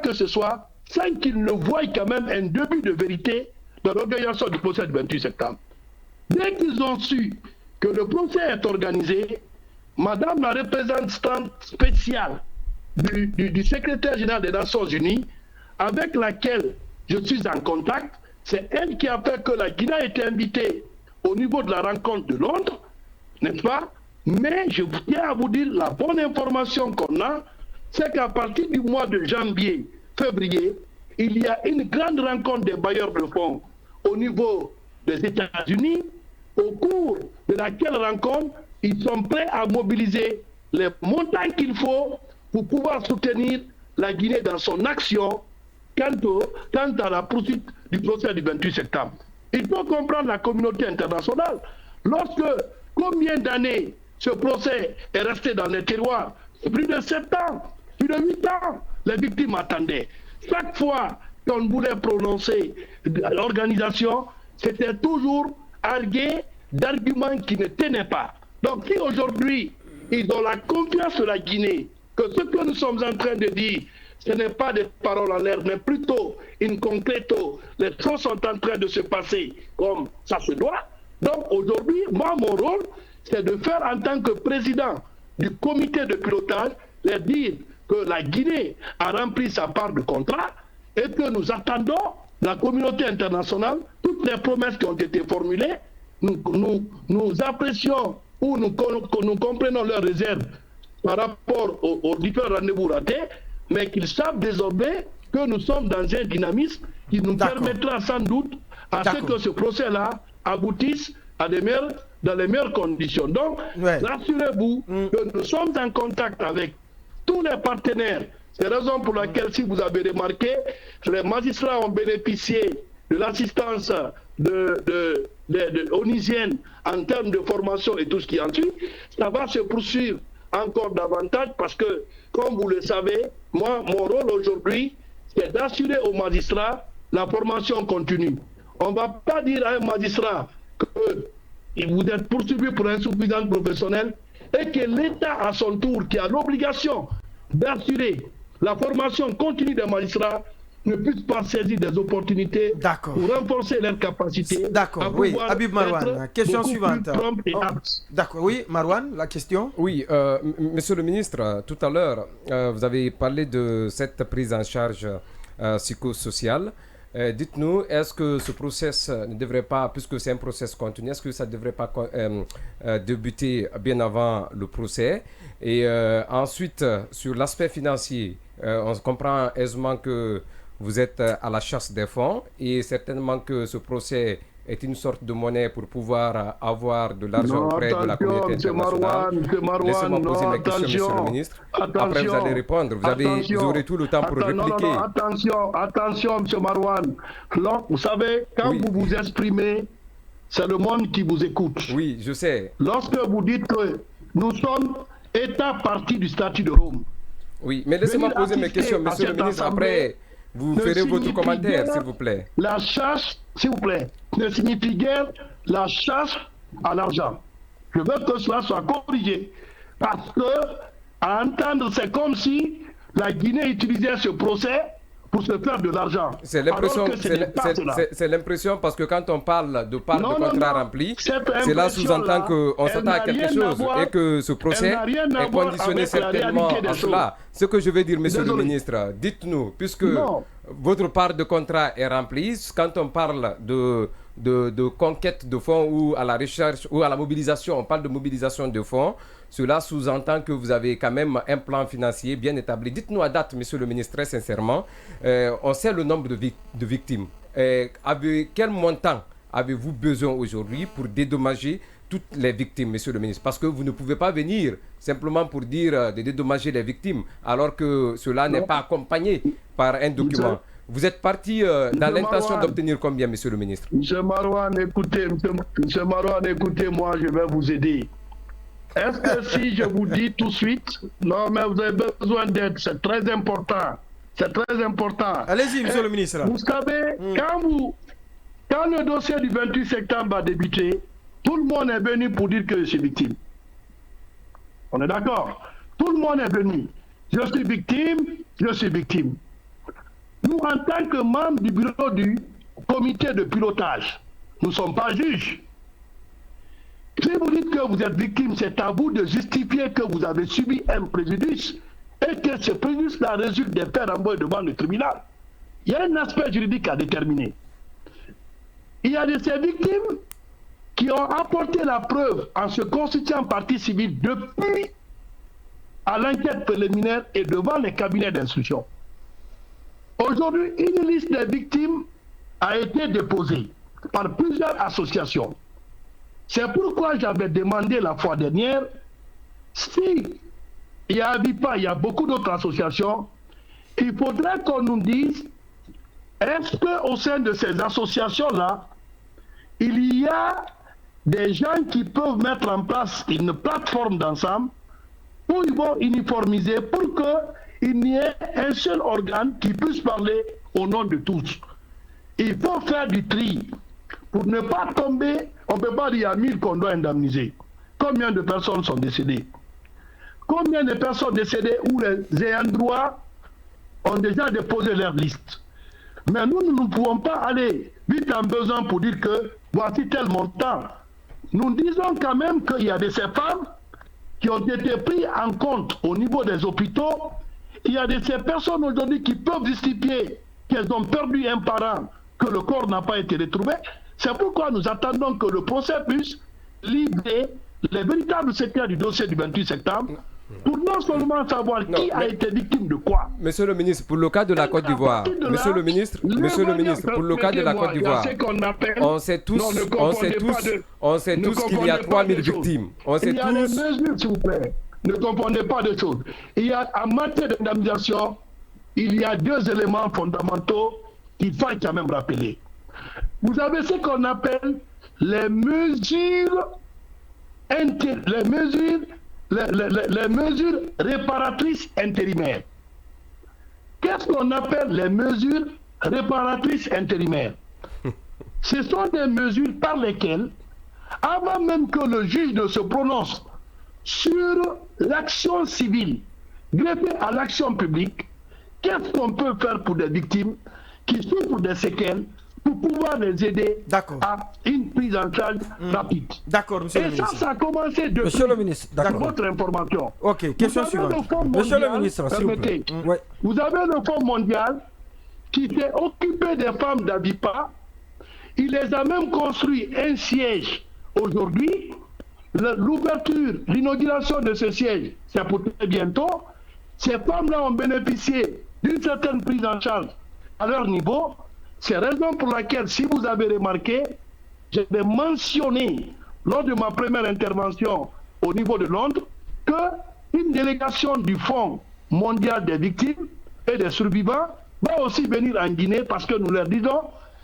que ce soit, sans qu'ils ne voient quand même un début de vérité dans l'organisation du procès du 28 septembre. Dès qu'ils ont su que le procès est organisé, Madame la représentante spéciale du secrétaire général des Nations Unies, avec laquelle je suis en contact, c'est elle qui a fait que la Guinée a été invitée au niveau de la rencontre de Londres, n'est-ce pas? Mais je tiens à vous dire, la bonne information qu'on a, c'est qu'à partir du mois de janvier, février, il y a une grande rencontre des bailleurs de fonds au niveau des États-Unis, au cours de laquelle rencontre, ils sont prêts à mobiliser les montants qu'il faut pour pouvoir soutenir la Guinée dans son action quant à la poursuite du procès du 28 septembre. Il faut comprendre la communauté internationale. Combien d'années ce procès est resté dans les tiroirs? C'est plus de 7 ans, plus de 8 ans. Les victimes attendaient. Chaque fois qu'on voulait prononcer l'organisation, c'était toujours argué d'arguments qui ne tenaient pas. Donc si aujourd'hui, ils ont la confiance de la Guinée, que ce que nous sommes en train de dire, ce n'est pas des paroles en l'air, mais plutôt in concreto, les choses sont en train de se passer comme ça se doit. Donc aujourd'hui, moi, mon rôle, c'est de faire en tant que président du comité de pilotage, leur dire que la Guinée a rempli sa part de contrat et que nous attendons la communauté internationale, toutes les promesses qui ont été formulées, nous apprécions ou nous comprenons leurs réserves par rapport aux différents rendez-vous ratés, mais qu'ils savent désormais que nous sommes dans un dynamisme qui nous permettra sans doute à ce que ce procès-là aboutisse à dans les meilleures conditions. Donc, rassurez-vous que nous sommes en contact avec tous les partenaires. C'est la raison pour laquelle, si vous avez remarqué, les magistrats ont bénéficié de l'assistance onisienne en termes de formation et tout ce qui en suit. Ça va se poursuivre encore davantage parce que, comme vous le savez, moi, mon rôle aujourd'hui, c'est d'assurer aux magistrats la formation continue. On ne va pas dire à un magistrat que vous êtes poursuivi pour insuffisance professionnelle et que l'État, à son tour, qui a l'obligation d'assurer la formation continue des magistrats, ne puisse pas saisir des opportunités pour renforcer leurs capacités. D'accord, oui. Habib Marouane, question suivante. D'accord, oui, Marouane, la question. Oui, monsieur le ministre, tout à l'heure, vous avez parlé de cette prise en charge psychosociale. Dites-nous, est-ce que ce process ne devrait pas, puisque c'est un process continu, est-ce que ça ne devrait pas débuter bien avant le procès? Et ensuite, sur l'aspect financier, on comprend aisément que vous êtes à la chasse des fonds et certainement que ce procès est une sorte de monnaie pour pouvoir avoir de l'argent auprès de la communauté internationale. Laissez-moi poser ma question, monsieur le ministre. Après, vous allez répondre. Vous aurez tout le temps pour répliquer. Attention, monsieur Marouane. Vous savez, quand vous vous exprimez, c'est le monde qui vous écoute. Oui, je sais. Lorsque vous dites que nous sommes État partie du statut de Rome. Oui, mais laissez-moi poser mes questions, monsieur le ministre. Après, vous ferez votre commentaire, s'il vous plaît. La chasse, s'il vous plaît, ne signifie guère la chasse à l'argent. Je veux que cela soit corrigé. Parce que, à entendre, c'est comme si la Guinée utilisait ce procès pour se faire de l'argent. C'est l'impression parce que quand on parle de contrat rempli, cela sous-entend qu'on s'attend à quelque chose et que ce procès est conditionné certainement à cela. Ce que je veux dire, monsieur le ministre, dites-nous, puisque votre part de contrat est remplie, quand on parle de conquête de fonds ou à la recherche ou à la mobilisation, on parle de mobilisation de fonds, cela sous-entend que vous avez quand même un plan financier bien établi. Dites-nous à date, monsieur le ministre, très sincèrement, on sait le nombre de victimes. Avec quel montant avez-vous besoin aujourd'hui pour dédommager toutes les victimes, monsieur le ministre? Parce que vous ne pouvez pas venir simplement pour dire de dédommager les victimes, alors que cela n'est pas accompagné par un document. Vous êtes parti dans l'intention d'obtenir combien, monsieur le ministre? Monsieur Marouane, écoutez, moi, je vais vous aider. Est-ce que si je vous dis tout de suite, non, mais vous avez besoin d'aide, c'est très important. C'est très important. Allez-y, monsieur le ministre. Vous savez, quand le dossier du 28 septembre a débuté, tout le monde est venu pour dire que je suis victime. On est d'accord? Tout le monde est venu. Je suis victime, je suis victime. Nous, en tant que membres du bureau du comité de pilotage, nous ne sommes pas juges. Si vous dites que vous êtes victime, c'est à vous de justifier que vous avez subi un préjudice et que ce préjudice-là résulte des faits renvoyés devant le tribunal. Il y a un aspect juridique à déterminer. Il y a de ces victimes qui ont apporté la preuve en se constituant partie civile depuis à l'enquête préliminaire et devant les cabinets d'instruction. Aujourd'hui, une liste des victimes a été déposée par plusieurs associations. C'est pourquoi j'avais demandé la fois dernière, si il y a Avipa, il y a beaucoup d'autres associations, il faudrait qu'on nous dise, est-ce qu'au sein de ces associations-là, il y a des gens qui peuvent mettre en place une plateforme d'ensemble où ils vont uniformiser pour qu'il n'y ait un seul organe qui puisse parler au nom de tous. Il faut faire du tri pour ne pas tomber, on ne peut pas dire il y a 1000 qu'on doit indemniser. Combien de personnes sont décédées? Combien de personnes décédées où les ayants droit ont déjà déposé leur liste? Mais nous ne pouvons pas aller vite en besoin pour dire que voici tel montant. Nous disons quand même qu'il y a de ces femmes qui ont été prises en compte au niveau des hôpitaux. Il y a de ces personnes aujourd'hui qui peuvent justifier qu'elles ont perdu un parent, que le corps n'a pas été retrouvé. C'est pourquoi nous attendons que le procès puisse livrer les véritables secrets du dossier du 28 septembre pour non seulement savoir qui a été victime de quoi. Monsieur le ministre, pour le cas de la Côte d'Ivoire, Monsieur le ministre, pour le cas de la Côte d'Ivoire, on sait tous qu'il y a 3000 victimes. On sait il y a des mesures, s'il vous plaît. Ne confondez pas de choses. Il y a, en matière d'indemnisation, il y a deux éléments fondamentaux qu'il faut quand même rappeler. Vous avez ce qu'on appelle les mesures réparatrices intérimaires. Qu'est-ce qu'on appelle les mesures réparatrices intérimaires? Ce sont des mesures par lesquelles, avant même que le juge ne se prononce sur l'action civile greffée à l'action publique, qu'est-ce qu'on peut faire pour des victimes qui souffrent des séquelles pour pouvoir les aider à une prise en charge rapide. D'accord, monsieur le ministre. Et ça a commencé depuis. Monsieur le ministre, d'accord. Votre information. Ok, question suivante. Monsieur le ministre, s'il vous plaît. Vous avez le Fonds mondial qui s'est occupé des femmes d'Avipa. Il les a même construit un siège aujourd'hui. L'ouverture, l'inauguration de ce siège, c'est pour très bientôt. Ces femmes-là ont bénéficié d'une certaine prise en charge à leur niveau. C'est la raison pour laquelle, si vous avez remarqué, j'avais mentionné lors de ma première intervention au niveau de Londres qu'une délégation du Fonds mondial des victimes et des survivants va aussi venir en Guinée parce que nous leur disons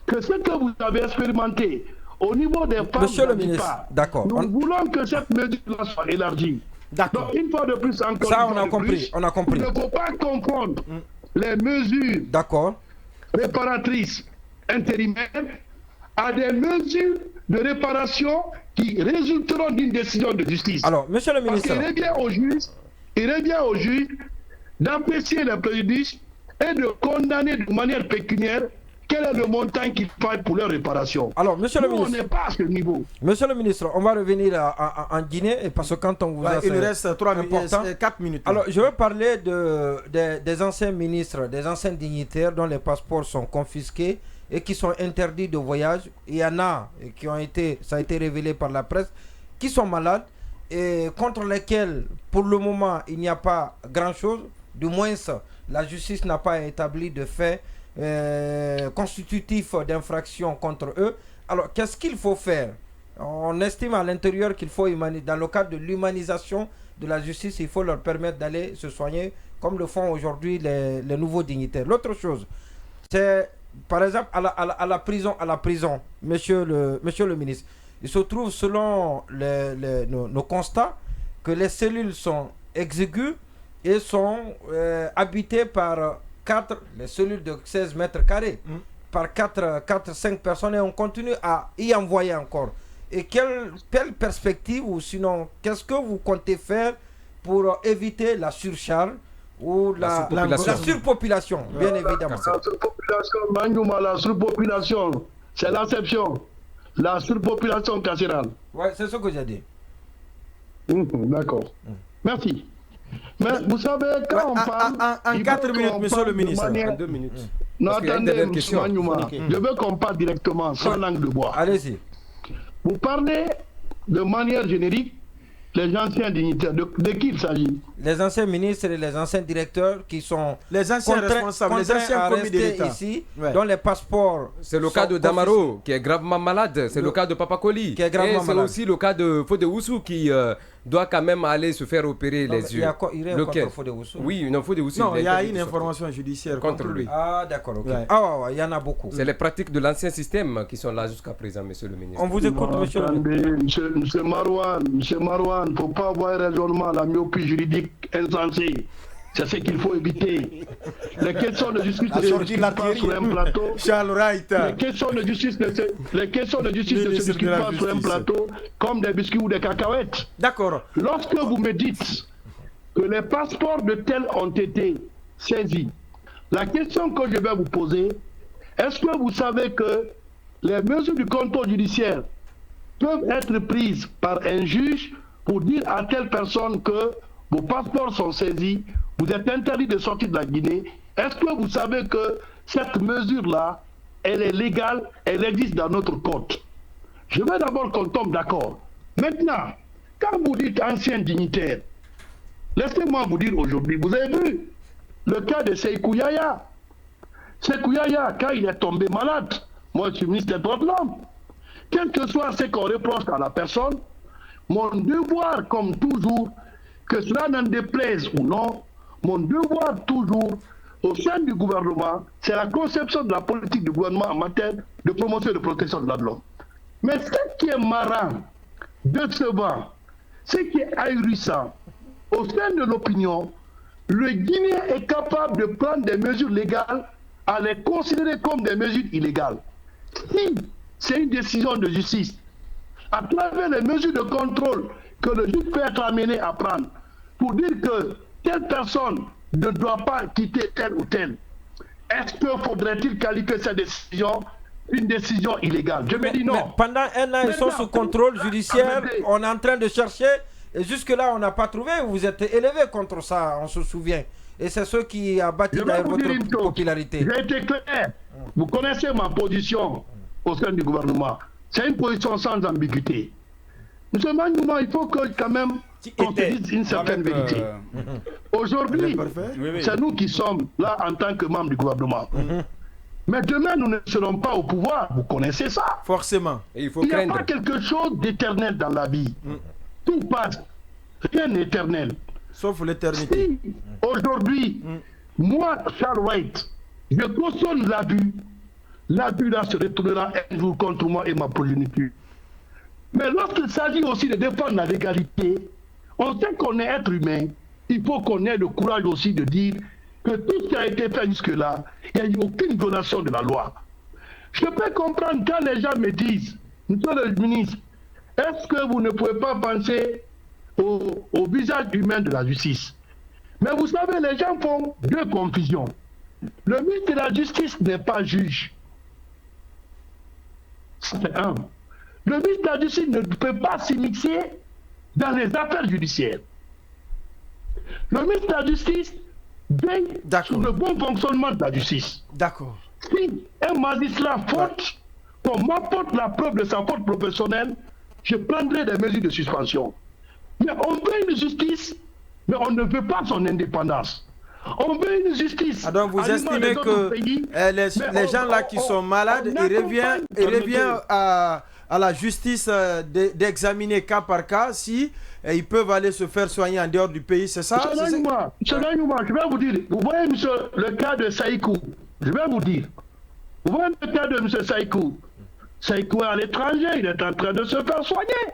que ce que vous avez expérimenté au niveau des femmes, monsieur le ministre, d'accord. Nous voulons que cette mesure soit élargie. D'accord. Donc, une fois de plus, encore ça, on a compris. On a compris. Il ne faut pas confondre les mesures réparatrices intérimaires à des mesures de réparation qui résulteront d'une décision de justice. Alors, monsieur le ministre, il revient au juge d'apprécier le préjudice et de condamner de manière pécuniaire quel est le montant qu'il faille pour leur réparation. Alors, monsieur le ministre, on n'est pas à ce niveau. Monsieur le ministre, on va revenir en Guinée, parce que quand on vous a... Il reste 4 minutes. Alors, je veux parler des anciens ministres, des anciens dignitaires dont les passeports sont confisqués et qui sont interdits de voyage. Il y en a qui ont été, ça a été révélé par la presse, qui sont malades et contre lesquels, pour le moment, il n'y a pas grand-chose. Du moins, la justice n'a pas établi de fait constitutif d'infraction contre eux. Alors, qu'est-ce qu'il faut faire? On estime à l'intérieur qu'il faut, dans le cadre de l'humanisation de la justice, il faut leur permettre d'aller se soigner comme le font aujourd'hui les nouveaux dignitaires. L'autre chose, c'est par exemple à la prison, monsieur le ministre, il se trouve selon nos constats que les cellules sont exiguës et sont habitées par les cellules de 16 mètres carrés par 4-5 personnes, et on continue à y envoyer encore. Et quelle perspective, ou sinon, qu'est-ce que vous comptez faire pour éviter la surcharge, ou la surpopulation, bien évidemment. La surpopulation, c'est l'acception. La surpopulation carcérale. Oui, c'est ce que j'ai dit. D'accord. Merci. Mais vous savez, quand on parle... En 4 minutes, monsieur le ministre. En 2 minutes. Non, attendez, M. Maniouma. Je veux qu'on parle directement, sans langue de bois. Allez-y. Vous parlez de manière générique les anciens dignitaires. De qui il s'agit? Les anciens ministres et les anciens directeurs qui sont les anciens responsables, les anciens commis de l'État ici, dont les passeports. C'est le cas de Damaro qui est gravement malade. C'est le cas de Papakoli. Qui est gravement malade. C'est aussi le cas de Fodé Oussou qui doit quand même aller se faire opérer les yeux. Il y a contre Fodé Oussou. Oui, non, Fodé Oussou. Non, il y a une information judiciaire contre lui. Ah, d'accord, ok. Ah, il y en a beaucoup. C'est les pratiques de l'ancien système qui sont là jusqu'à présent, monsieur le ministre. On vous écoute, monsieur le ministre. Monsieur Marouane, il ne faut pas avoir un raisonnement, la myopie juridique insensée. C'est ce qu'il faut éviter. Les questions de justice ne se discutent pas sur un plateau. Charles Wright. Les questions de justice ne se discutent pas sur un plateau comme des biscuits ou des cacahuètes. D'accord. Lorsque vous me dites que les passeports de tels ont été saisis, la question que je vais vous poser, est-ce que vous savez que les mesures du contrôle judiciaire peuvent être prises par un juge pour dire à telle personne que vos passeports sont saisis, vous êtes interdit de sortir de la Guinée? Est-ce que vous savez que cette mesure-là, elle est légale, elle existe dans notre code? Je veux d'abord qu'on tombe d'accord. Maintenant, quand vous dites ancien dignitaire, laissez-moi vous dire aujourd'hui, vous avez vu le cas de Sékou Yaya. Sékou Yaya, quand il est tombé malade, moi je suis ministre des droits de l'homme, quel que soit ce qu'on reproche à la personne, mon devoir, comme toujours, que cela n'en déplaise ou non, mon devoir toujours, au sein du gouvernement, c'est la conception de la politique du gouvernement en matière de promotion et de protection de droits de l'homme. Mais ce qui est marrant, décevant, ce qui est ahurissant, au sein de l'opinion, le Guinéen est capable de prendre des mesures légales à les considérer comme des mesures illégales. Si c'est une décision de justice, à travers les mesures de contrôle que le juge peut être amené à prendre pour dire que telle personne ne doit pas quitter telle ou telle, est-ce que faudrait-il qualifier cette décision une décision illégale? Je me dis non. Mais pendant un an, ils sont sous contrôle judiciaire, on est en train de chercher, et jusque-là, on n'a pas trouvé, vous êtes élevé contre ça, on se souvient. Et c'est ce qui a bâti votre popularité. J'ai été clair. Vous connaissez ma position au sein du gouvernement. C'est une position sans ambiguïté. Monsieur Maniouma, il faut que quand même qu'on se dise une certaine vérité. Aujourd'hui, c'est nous qui sommes là en tant que membres du gouvernement. Mais demain, nous ne serons pas au pouvoir. Vous connaissez ça. Forcément. Et il n'y a pas quelque chose d'éternel dans la vie. Tout passe. Rien n'est éternel. Sauf l'éternité. Si aujourd'hui, moi, Charles Wright, je cautionne l'abus. L'abus là se retournera un jour contre moi et ma progéniture. Mais lorsqu'il s'agit aussi de défendre la légalité, on sait qu'on est être humain. Il faut qu'on ait le courage aussi de dire que tout ce qui a été fait jusque-là, il n'y a eu aucune violation de la loi. Je peux comprendre quand les gens me disent, monsieur le ministre, est-ce que vous ne pouvez pas penser au visage humain de la justice? Mais vous savez, les gens font deux confusions. Le ministre de la Justice n'est pas juge. C'est un. Le ministre de la Justice ne peut pas s'immiscer dans les affaires judiciaires. Le ministre de la Justice veille sur le bon fonctionnement de la justice. D'accord. Si un magistrat faute, qu'on m'apporte la preuve de sa faute professionnelle, je prendrai des mesures de suspension. Mais on veut une justice, mais on ne veut pas son indépendance. On veut une justice. Donc vous estimez que les gens là qui sont malades, ils reviennent à la justice d'examiner cas par cas si ils peuvent aller se faire soigner en dehors du pays, c'est ça? Je vais vous dire, vous voyez monsieur, le cas de Saïkou, je vais vous dire, vous voyez le cas de monsieur Saïkou, Saïkou est à l'étranger, il est en train de se faire soigner.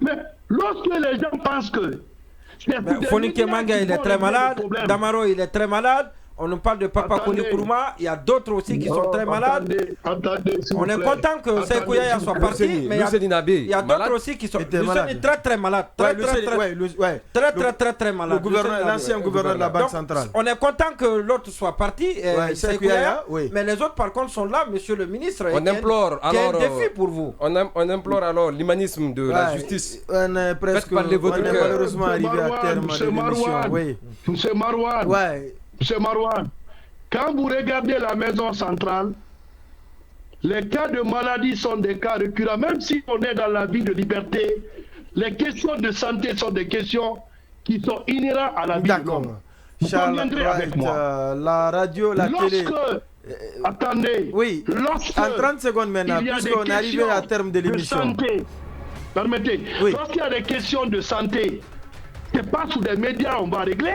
Mais lorsque les gens pensent que Fonike Manga, il est très malade. Damaro, il est très malade. On nous parle de Papa Kouni Nkrumah, il y a d'autres aussi qui sont très malades. On est content que Sékou Yaya soit parti, mais il y a d'autres aussi qui sont très très malades. Très malades. L'ancien gouverneur de la Banque centrale. On est content que l'autre soit parti, Sékou Yaya, mais les autres par contre sont là, monsieur le ministre. On implore alors. Quel défi pour vous? On implore alors l'humanisme de la justice. On est presque malheureusement arrivé à terme de l'émission. Monsieur Marouane. Monsieur Marouane, quand vous regardez la maison centrale, les cas de maladie sont des cas récurrents. Même si on est dans la vie de liberté, les questions de santé sont des questions qui sont inhérentes à la vie de l'homme. Vous conviendrez avec moi. La radio, la télé... Attendez. Oui, en 30 secondes maintenant, puisqu'on est arrivé à terme de l'émission. Permettez, lorsqu'il y a des questions de santé, ce n'est pas sous les médias on va régler.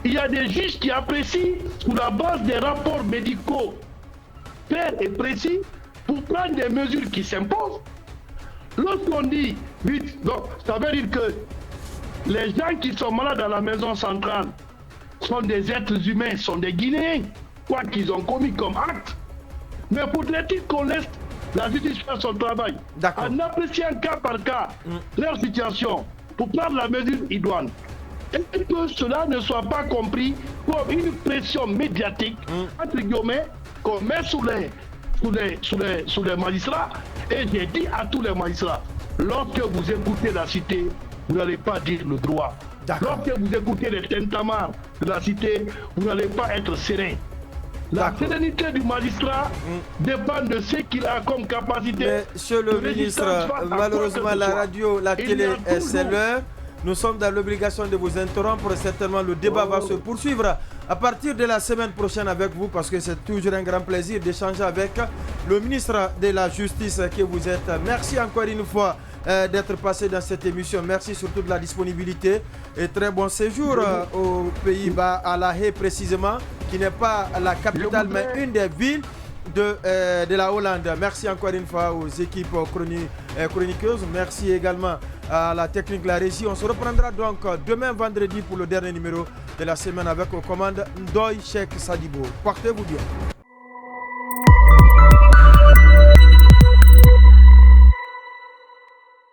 Il y a des juges qui apprécient sur la base des rapports médicaux clairs et précis pour prendre des mesures qui s'imposent. Lorsqu'on dit vite, donc, ça veut dire que les gens qui sont malades à la maison centrale sont des êtres humains, sont des Guinéens, quoi qu'ils ont commis comme acte. Mais faudrait-il qu'on laisse la justice faire son travail en appréciant cas par cas leur situation pour prendre la mesure idoine? Et que cela ne soit pas compris comme une pression médiatique, entre guillemets, qu'on met sous les magistrats. Et j'ai dit à tous les magistrats, lorsque vous écoutez la cité, vous n'allez pas dire le droit. Lorsque vous écoutez les tintamarres de la cité, vous n'allez pas être serein. La sérénité du magistrat dépend de ce qu'il a comme capacité. Monsieur le ministre, malheureusement la radio, la télé, c'est l'heure. Nous sommes dans l'obligation de vous interrompre. Certainement, le débat va se poursuivre à partir de la semaine prochaine avec vous, parce que c'est toujours un grand plaisir d'échanger avec le ministre de la Justice que vous êtes. Merci encore une fois d'être passé dans cette émission. Merci surtout de la disponibilité et très bon séjour aux Pays-Bas, à La Haye précisément, qui n'est pas la capitale mais une des villes de la Hollande. Merci encore une fois aux équipes chroniqueuses. Merci également à la technique, la régie. On se reprendra donc demain vendredi pour le dernier numéro de la semaine avec aux commandes Ndoye Cheikh Sadibou. Portez-vous bien.